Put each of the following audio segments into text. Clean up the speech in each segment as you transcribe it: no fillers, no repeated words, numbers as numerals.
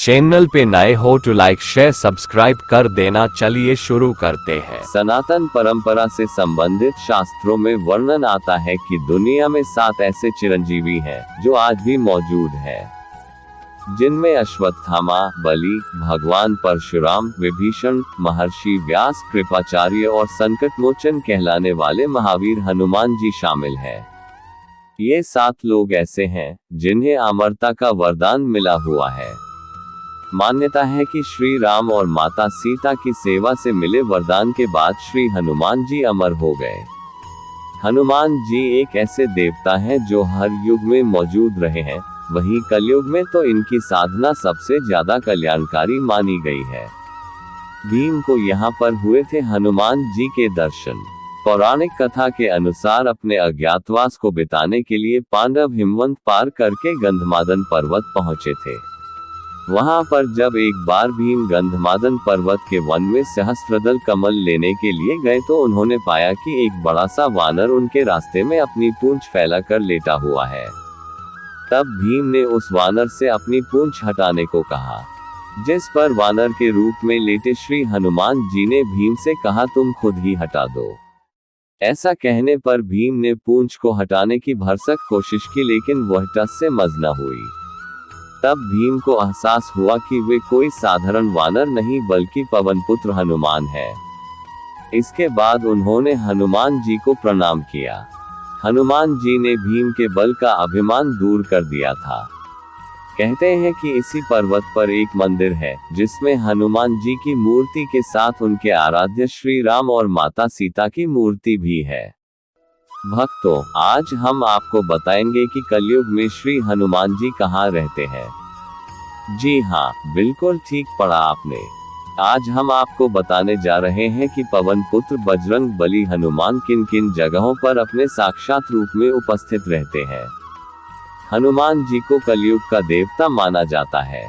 Channel पे नए हो तो लाइक शेयर सब्सक्राइब कर देना। चलिए शुरू करते हैं। सनातन परंपरा से संबंधित शास्त्रों में वर्णन आता है कि दुनिया में 7 ऐसे चिरंजीवी हैं जो आज भी मौजूद हैं, जिनमें अश्वत्थामा, बलि, भगवान परशुराम, विभीषण, महर्षि व्यास, कृपाचार्य और संकटमोचन कहलाने वाले महावीर हनुमान जी शामिल हैं। ये 7 लोग ऐसे हैं जिन्हें अमरता का वरदान मिला हुआ है। मान्यता है कि श्री राम और माता सीता की सेवा से मिले वरदान के बाद श्री हनुमान जी अमर हो गए। हनुमान जी एक ऐसे देवता हैं जो हर युग में मौजूद रहे हैं, वहीं कलयुग में तो इनकी साधना सबसे ज्यादा कल्याणकारी मानी गई है। भीम को यहाँ पर हुए थे हनुमान जी के दर्शन। पौराणिक कथा के अनुसार अपने अज्ञातवास को बिताने के लिए पांडव हिमवंत पार करके गंधमादन पर्वत पहुंचे थे। वहां पर जब एक बार भीम गंधमादन पर्वत के वन में सहस्त्रदल कमल लेने के लिए गए तो उन्होंने पाया कि एक बड़ा सा वानर उनके रास्ते में अपनी पूंछ फैलाकर लेटा हुआ है। तब भीम ने उस वानर से अपनी पूंछ हटाने को कहा, जिस पर वानर के रूप में लेटे श्री हनुमान जी ने भीम से कहा, तुम खुद ही हटा दो। ऐसा कहने पर भीम ने पूंछ को हटाने की भरसक कोशिश की, लेकिन वह टस से मस न हुई। तब भीम को एहसास हुआ कि वे कोई साधारण वानर नहीं बल्कि पवनपुत्र हनुमान है। इसके बाद उन्होंने हनुमान जी को प्रणाम किया। हनुमान जी ने भीम के बल का अभिमान दूर कर दिया था। कहते हैं कि इसी पर्वत पर एक मंदिर है जिसमें हनुमान जी की मूर्ति के साथ उनके आराध्य श्री राम और माता सीता की मूर्ति भी है। भक्तों, आज हम आपको बताएंगे कि कलयुग में श्री हनुमान जी कहाँ रहते हैं। जी हाँ, बिल्कुल ठीक पढ़ा आपने। आज हम आपको बताने जा रहे हैं कि पवन पुत्र बजरंग बली हनुमान किन किन जगहों पर अपने साक्षात रूप में उपस्थित रहते हैं। हनुमान जी को कलयुग का देवता माना जाता है।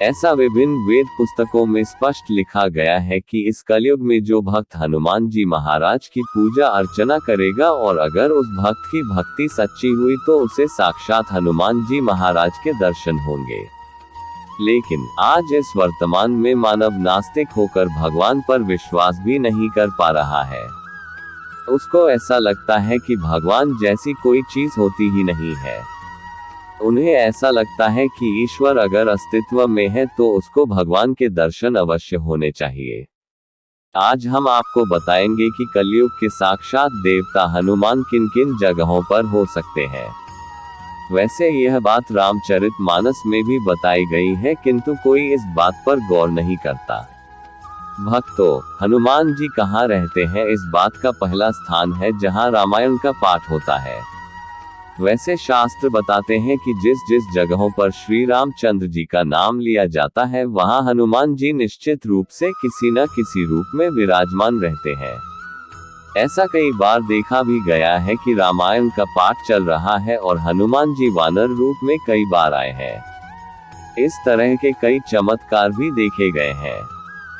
ऐसा विभिन्न वेद पुस्तकों में स्पष्ट लिखा गया है कि इस कलयुग में जो भक्त हनुमान जी महाराज की पूजा अर्चना करेगा और अगर उस भक्त की भक्ति सच्ची हुई तो उसे साक्षात हनुमान जी महाराज के दर्शन होंगे। लेकिन आज इस वर्तमान में मानव नास्तिक होकर भगवान पर विश्वास भी नहीं कर पा रहा है। उसको ऐसा लगता है कि भगवान जैसी कोई चीज होती ही नहीं है। उन्हें ऐसा लगता है कि ईश्वर अगर अस्तित्व में है तो उसको भगवान के दर्शन अवश्य होने चाहिए। आज हम आपको बताएंगे कि कलयुग के साक्षात देवता हनुमान किन किन जगहों पर हो सकते हैं। वैसे यह बात रामचरितमानस में भी बताई गई है, किंतु कोई इस बात पर गौर नहीं करता। भक्तों, हनुमान जी कहाँ रहते हैं, इस बात का पहला स्थान है जहाँ रामायण का पाठ होता है। वैसे शास्त्र बताते हैं कि जिस जिस जगहों पर श्री रामचंद्र जी का नाम लिया जाता है वहां हनुमान जी निश्चित रूप से किसी न किसी रूप में विराजमान रहते हैं। ऐसा कई बार देखा भी गया है कि रामायण का पाठ चल रहा है और हनुमान जी वानर रूप में कई बार आए हैं। इस तरह के कई चमत्कार भी देखे गए हैं।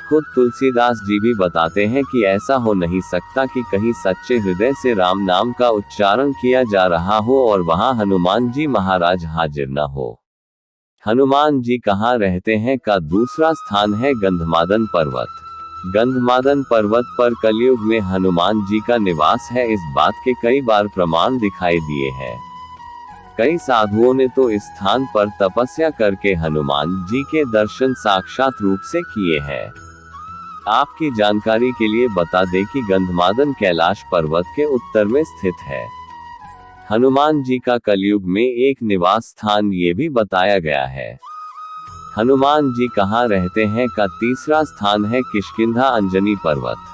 खुद तुलसीदास जी भी बताते हैं कि ऐसा हो नहीं सकता कि कहीं सच्चे हृदय से राम नाम का उच्चारण किया जा रहा हो और वहां हनुमान जी महाराज हाजिर न हो। हनुमान जी कहाँ रहते हैं का दूसरा स्थान है गंधमादन पर्वत। गंधमादन पर्वत पर कलयुग में हनुमान जी का निवास है, इस बात के कई बार प्रमाण दिखाई दिए हैं। कई साधुओं ने तो इस स्थान पर तपस्या करके हनुमान जी के दर्शन साक्षात रूप से किए हैं। आपकी जानकारी के लिए बता दें कि गंधमादन कैलाश पर्वत के उत्तर में स्थित है। हनुमान जी का कलयुग में एक निवास स्थान ये भी बताया गया है। हनुमान जी कहाँ रहते हैं का तीसरा स्थान है किष्किंधा अंजनी पर्वत।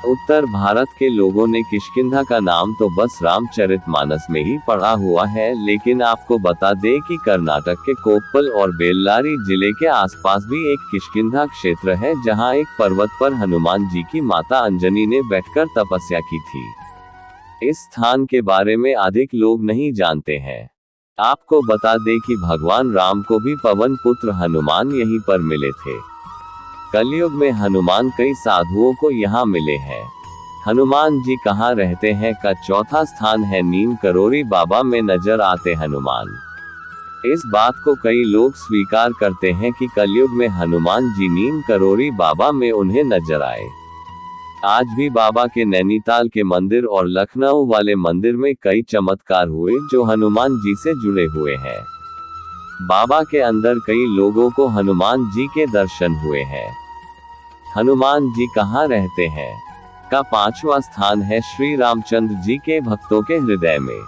उत्तर भारत के लोगों ने किष्किंधा का नाम तो बस रामचरितमानस में ही पढ़ा हुआ है, लेकिन आपको बता दें कि कर्नाटक के कोप्पल और बेल्लारी जिले के आसपास भी एक किष्किंधा क्षेत्र है जहां एक पर्वत पर हनुमान जी की माता अंजनी ने बैठकर तपस्या की थी। इस स्थान के बारे में अधिक लोग नहीं जानते हैं। आपको बता दें कि भगवान राम को भी पवन पुत्र हनुमान यहीं पर मिले थे। कलयुग में हनुमान कई साधुओं को यहाँ मिले हैं। हनुमान जी कहाँ रहते हैं का चौथा स्थान है नीम करोरी बाबा में नजर आते हनुमान। इस बात को कई लोग स्वीकार करते हैं कि कलयुग में हनुमान जी नीम करोड़ी बाबा में उन्हें नजर आए। आज भी बाबा के नैनीताल के मंदिर और लखनऊ वाले मंदिर में कई चमत्कार हुए जो हनुमान जी से जुड़े हुए हैं। बाबा के अंदर कई लोगों को हनुमान जी के दर्शन हुए हैं। हनुमान जी कहाँ रहते हैं का 5वां स्थान है श्री रामचंद्र जी के भक्तों के हृदय में।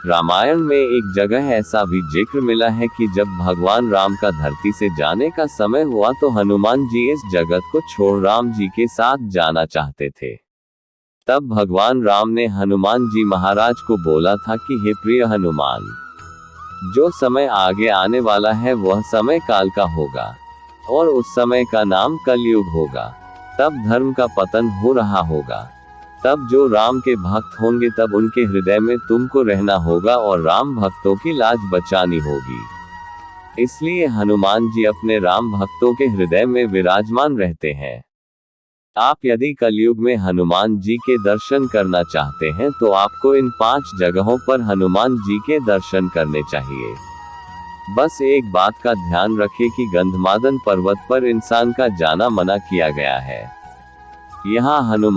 रामायण में एक जगह ऐसा भी जिक्र मिला है कि जब भगवान राम का धरती से जाने का समय हुआ तो हनुमान जी इस जगत को छोड़ राम जी के साथ जाना चाहते थे। तब भगवान राम ने हनुमान जी महाराज को बोला था कि हे प्रिय हनुमान, जो समय आगे आने वाला है वह समय काल का होगा और उस समय का नाम कलयुग होगा। तब धर्म का पतन हो रहा होगा। तब जो राम के भक्त होंगे तब उनके हृदय में तुमको रहना होगा और राम भक्तों की लाज बचानी होगी। इसलिए हनुमान जी अपने राम भक्तों के हृदय में विराजमान रहते हैं। आप यदि कलयुग में हनुमान जी के दर्शन करना चाहते हैं तो आपको इन 5 जगहों पर हनुमान जी के दर्शन करने चाहिए। बस एक बात का ध्यान रखें कि गंधमादन पर्वत पर इंसान का जाना मना किया गया है। यहाँ हनुमान